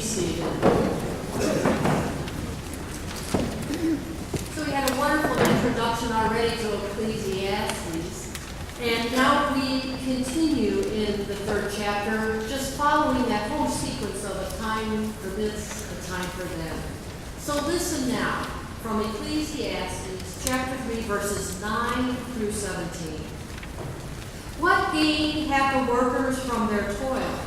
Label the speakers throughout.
Speaker 1: be seated. So we had a wonderful introduction already to Ecclesiastes, and now we continue in the third chapter, just following that whole sequence of a time for this, a time for that. So listen now from Ecclesiastes chapter 3, verses 9 through 17. What gain have the workers from their toil?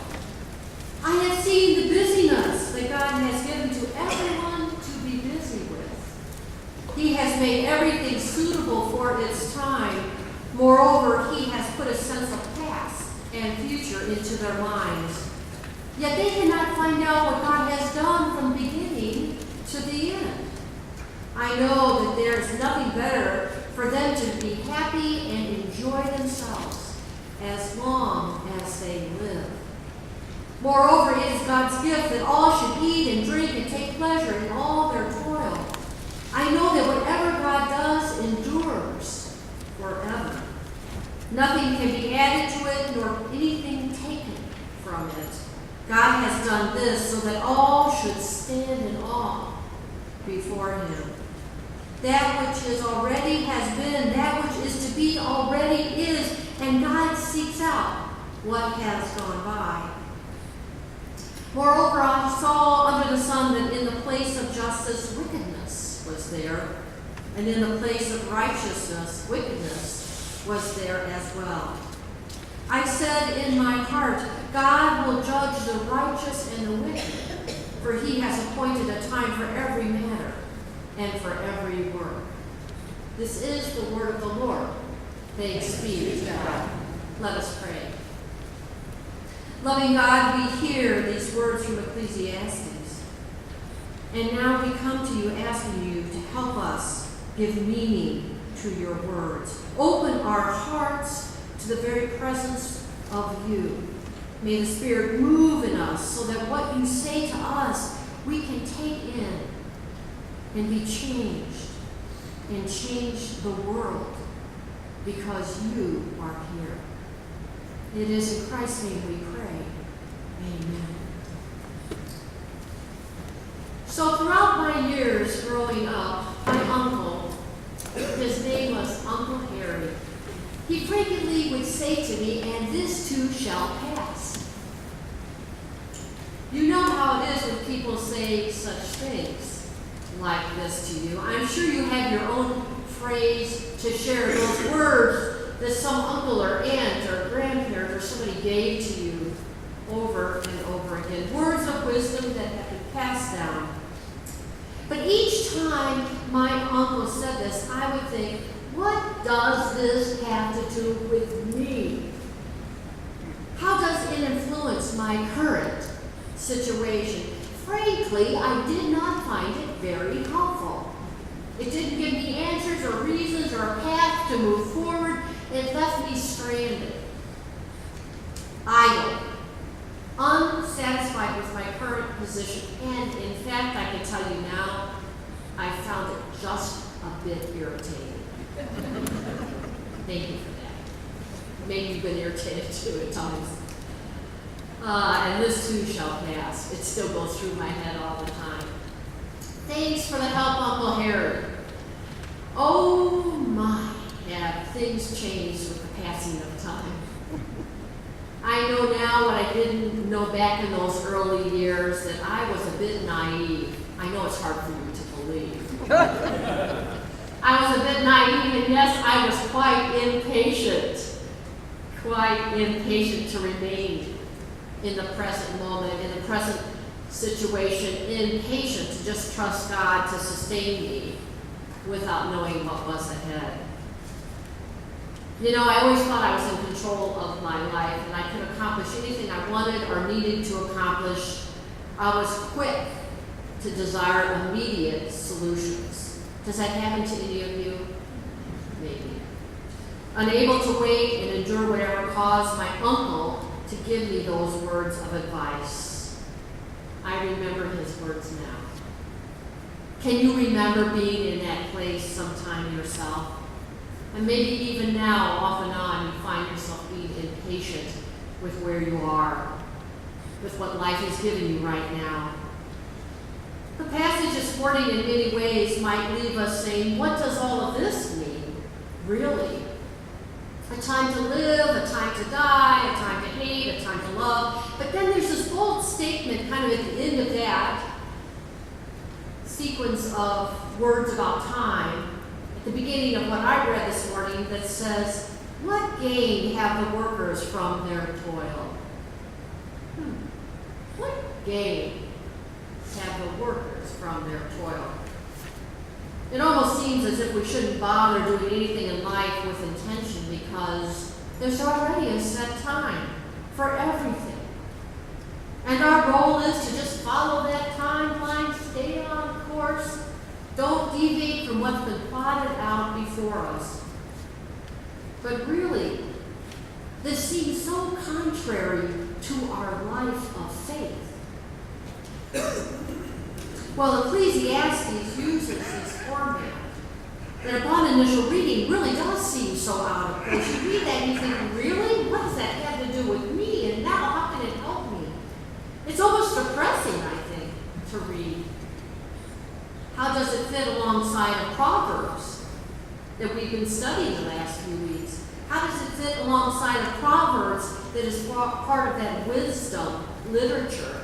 Speaker 1: I have seen the busyness that God has given to everyone to be busy with. He has made everything suitable for its time. Moreover, he has put a sense of past and future into their minds. Yet they cannot find out what God has done from beginning to the end. I know that there is nothing better for them to be happy and enjoy themselves as long as they live. Moreover, it is God's gift that all should eat and drink and take pleasure in all their toil. I know that whatever God does endures forever. Nothing can be added to it, nor anything taken from it. God has done this so that all should stand in awe before him. That which is already has been, that which is to be already is, and God seeks out what has gone by. Moreover, I saw under the sun that in the place of justice, wickedness was there, and in the place of righteousness, wickedness was there as well. I said in my heart, God will judge the righteous and the wicked, for he has appointed a time for every matter and for every work. This is the word of the Lord. Thanks be to God. Let us pray. Loving God, we hear these words from Ecclesiastes. And now we come to you asking you to help us give meaning to your words. Open our hearts to the very presence of you. May the Spirit move in us so that what you say to us we can take in and be changed and change the world because you are here. It is in Christ's name we pray. Amen. So throughout my years growing up, my uncle, his name was Uncle Harry, he frequently would say to me, and this too shall pass. You know how it is when people say such things like this to you. I'm sure you have your own phrase to share, those words that some uncle or aunt or grandparent or somebody gave to you over and over again. Words of wisdom that have been passed down. But each time my uncle said this, I would think, what does this have to do with me? How does it influence my current situation? Frankly, I did not find it very helpful. It didn't give me answers or reasons or a path to move forward. It left me stranded, idle, unsatisfied with my current position. And in fact, I can tell you now, I found it just a bit irritating. Thank you for that. Maybe you've been irritated too at times. And this too shall pass. It still goes through my head all the time. Thanks for the help, Uncle Harry. Oh my, have things changed with the passing of time. I know now what I didn't know back in those early years, that I was a bit naive. I know it's hard for you to believe. I was a bit naive, and yes, I was quite impatient to remain in the present moment, in the present situation, impatient to just trust God to sustain me without knowing what was ahead. You know, I always thought I was in control of my life and I could accomplish anything I wanted or needed to accomplish. I was quick to desire immediate solutions. Does that happen to any of you? Maybe. Unable to wait and endure whatever caused my uncle to give me those words of advice. I remember his words now. Can you remember being in that place sometime yourself? And maybe even now, off and on, you find yourself being impatient with where you are, with what life has given you right now. The passage this morning in many ways might leave us saying, what does all of this mean, really? A time to live, a time to die, a time to hate, a time to love. But then there's this bold statement kind of at the end of that sequence of words about time, at the beginning of what I read this morning, that says, what gain have the workers from their toil? What gain have the workers from their toil? It almost seems as if we shouldn't bother doing anything in life with intention because there's already a set time for everything. And our role is to just follow that timeline, stay on course, don't deviate from what's been plotted out before us. But really, this seems so contrary to our life of faith. Well, Ecclesiastes uses this format that upon initial reading really does seem so out of place. You read that and you think, really? What does that have to do with me? And now how can it help me? It's almost depressing, I think, to read. How does it fit alongside of Proverbs that we've been studying the last few weeks? How does it fit alongside of Proverbs that is part of that wisdom literature?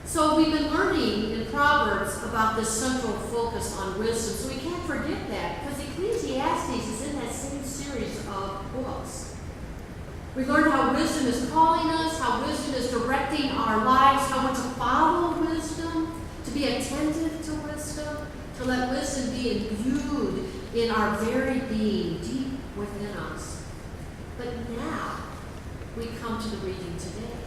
Speaker 1: So we've been learning in Proverbs about this central focus on wisdom, so we can't forget that, because Ecclesiastes is in that same series of books. We learned how wisdom is calling us, how wisdom is directing our lives, how we're to follow wisdom, to be attentive to wisdom, to let wisdom be imbued in our very being, deep within us. But now we come to the reading today.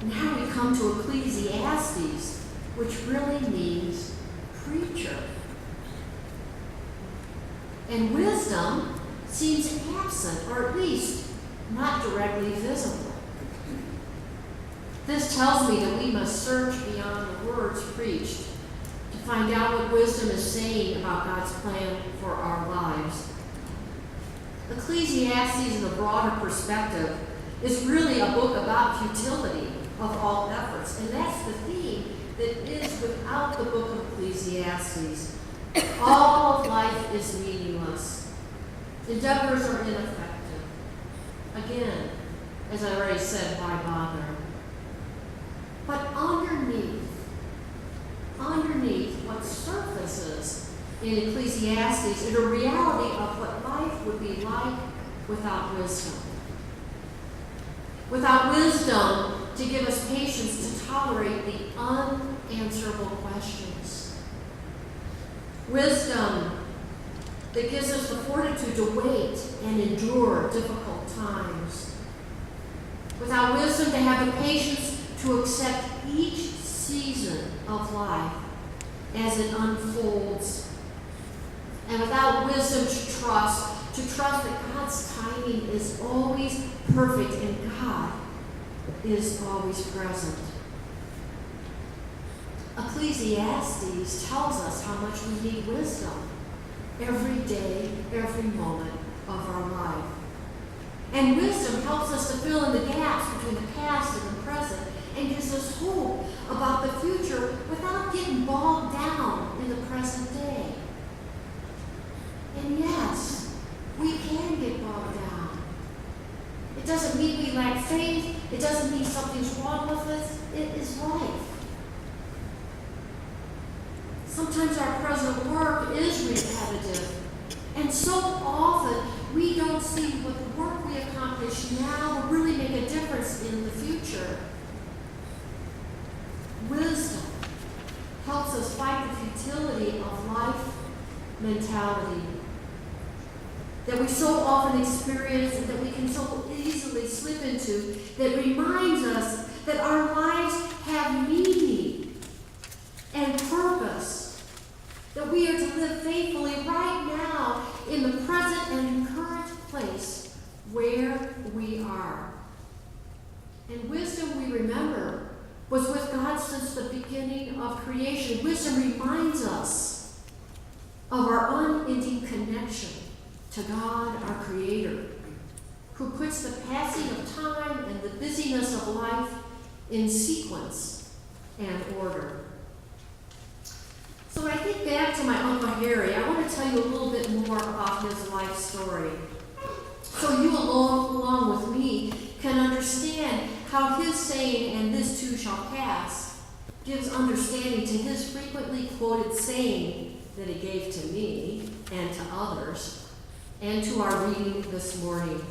Speaker 1: Now we come to Ecclesiastes, which really means preacher. And wisdom seems absent, or at least not directly visible. This tells me that we must search beyond the words preached to find out what wisdom is saying about God's plan for our lives. Ecclesiastes, in a broader perspective, is really a book about futility of all efforts. And that's the theme that is without the book of Ecclesiastes. All of life is meaningless. Endeavors are ineffective. Again, as I already said, why bother? But underneath what surfaces in Ecclesiastes is a reality of what life would be like without wisdom. Without wisdom to give us patience to tolerate the unanswerable questions. Wisdom that gives us the fortitude to wait and endure difficult times. Without wisdom to have the patience to accept each season of life as it unfolds. And without wisdom to trust that God's timing is always perfect and God is always present. Ecclesiastes tells us how much we need wisdom every day, every moment of our life. And wisdom helps us to fill in the gaps between the past and the present and gives us hope about the future without getting bogged down in the present day. And yes, we can get bogged down. It doesn't mean we lack faith. It doesn't mean something's wrong with us. It is life. Sometimes our present work is repetitive. And so often we don't see what the work we accomplish now will really make a difference in the future. Wisdom helps us fight the futility of life mentality that we so often experience and that we can so easily slip into, that reminds us that our lives have meaning and purpose, that we are to live faithfully right now in the present and current place where we are. And wisdom, we remember, was with God since the beginning of creation. Wisdom reminds us of our unending connection to God, our Creator, who puts the passing of time and the busyness of life in sequence and order. So when I think back to my Uncle Harry, I want to tell you a little bit more about his life story. So you along with me can understand how his saying, "and this too shall pass," gives understanding to his frequently quoted saying that he gave to me and to others, and to our reading this morning.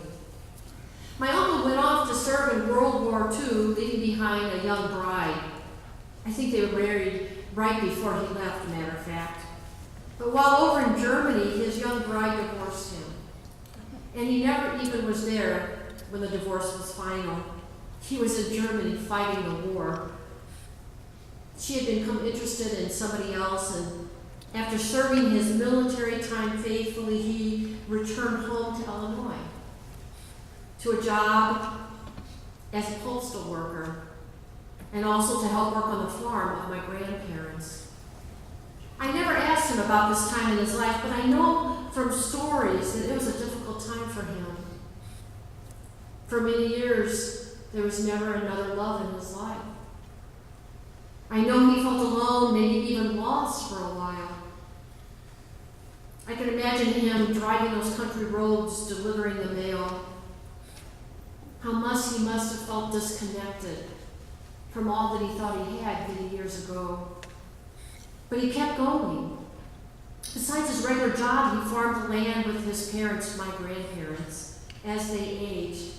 Speaker 1: My uncle went off to serve in World War II, leaving behind a young bride. I think they were married right before he left, matter of fact. But while over in Germany, his young bride divorced him. And he never even was there when the divorce was final. He was in Germany fighting the war. She had become interested in somebody else, and after serving his military time faithfully, he returned home to Illinois to a job as a postal worker, and also to help work on the farm of my grandparents. I never asked him about this time in his life, but I know from stories that it was a difficult time for him. For many years, there was never another love in his life. I know he felt alone, maybe even lost for a while. I can imagine him driving those country roads, delivering the mail. How much he must have felt disconnected from all that he thought he had many years ago. But he kept going. Besides his regular job, he farmed the land with his parents, my grandparents, as they aged.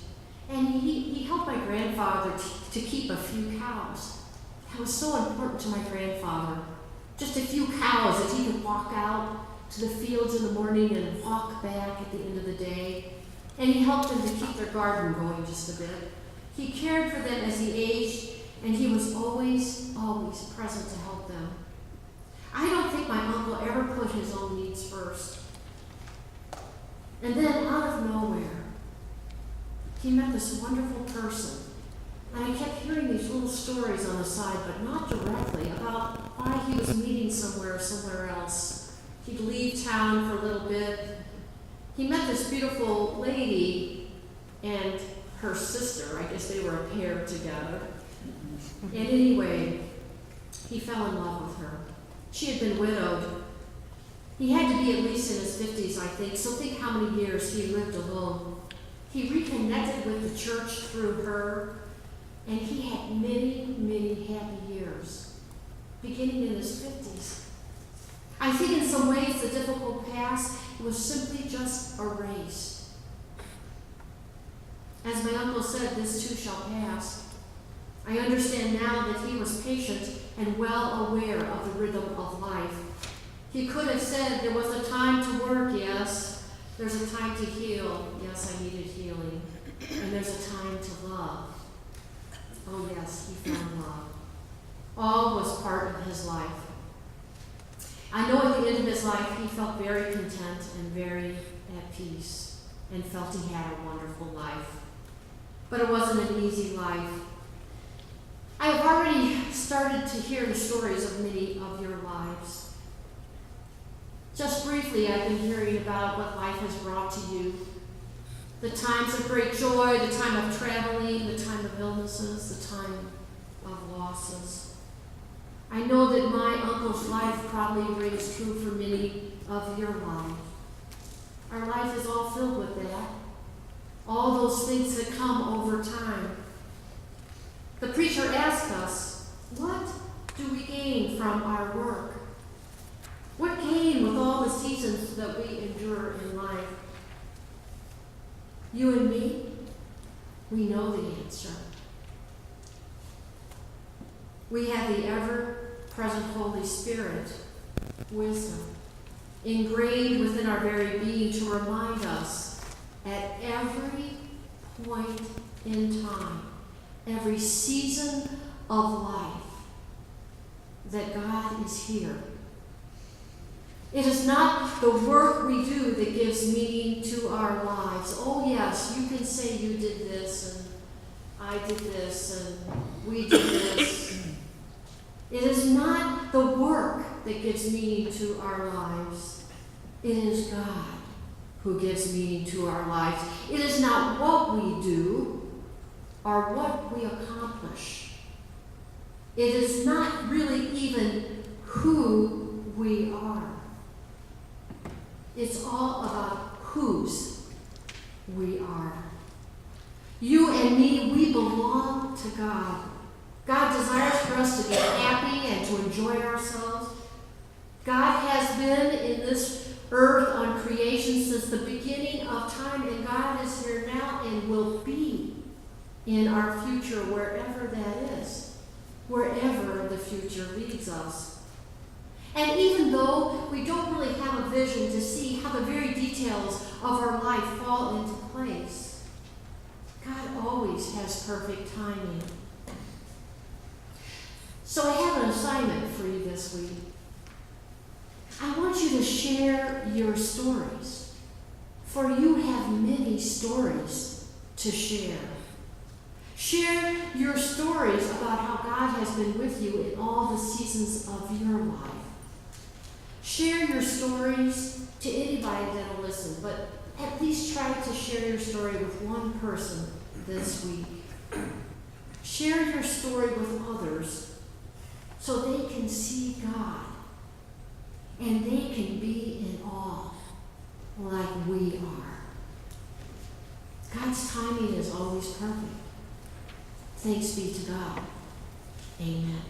Speaker 1: And he helped my grandfather to keep a few cows. That was so important to my grandfather. Just a few cows that he could walk out to the fields in the morning and walk back at the end of the day. And he helped them to keep their garden going just a bit. He cared for them as he aged, and he was always present to help them. I don't think my uncle ever put his own needs first. And then, out of nowhere, he met this wonderful person. And I kept hearing these little stories on the side, but not directly, about why he was meeting somewhere else. He'd leave town for a little bit. He met this beautiful lady and her sister. I guess they were a pair together. And anyway, he fell in love with her. She had been widowed. He had to be at least in his 50s, I think, so think how many years he lived alone. He reconnected with the church through her, and he had many, many happy years, beginning in his 50s. I think in some ways the difficult past was simply just erased. As my uncle said, this too shall pass. I understand now that he was patient and well aware of the rhythm of life. He could have said there was a time to work, yes. There's a time to heal, yes, I needed healing. And there's a time to love. Oh yes, he found love. All was part of his life. I know at the end of his life he felt very content and very at peace and felt he had a wonderful life. But it wasn't an easy life. I have already started to hear the stories of many of your lives. Just briefly, I've been hearing about what life has brought to you. The times of great joy, the time of traveling, the time of illnesses, the time of losses. I know that my uncle's life probably rings true for many of your life. Our life is all filled with that. All those things that come over time. The preacher asked us, what do we gain from our work? What gain with all the seasons that we endure in life? You and me, we know the answer. We have the ever-present Holy Spirit, wisdom, ingrained within our very being to remind us at every point in time, every season of life, that God is here. It is not the work we do that gives meaning to our lives. Oh yes, you can say you did this, and I did this, and we did this. It is not the work that gives meaning to our lives. It is God who gives meaning to our lives. It is not what we do or what we accomplish. It is not really even who we are. It's all about whose we are. You and me, we belong to God. God desires for us to be happy and to enjoy ourselves. God has been in this earth on creation since the beginning of time, and God is here now and will be in our future, wherever that is, wherever the future leads us. And even though we don't really have a vision to see how the very details of our life fall into place, God always has perfect timing. So I have an assignment for you this week. I want you to share your stories, for you have many stories to share. Share your stories about how God has been with you in all the seasons of your life. Share your stories to anybody that will listen, but at least try to share your story with one person this week. Share your story with others so they can see God and they can be in awe like we are. God's timing is always perfect. Thanks be to God. Amen.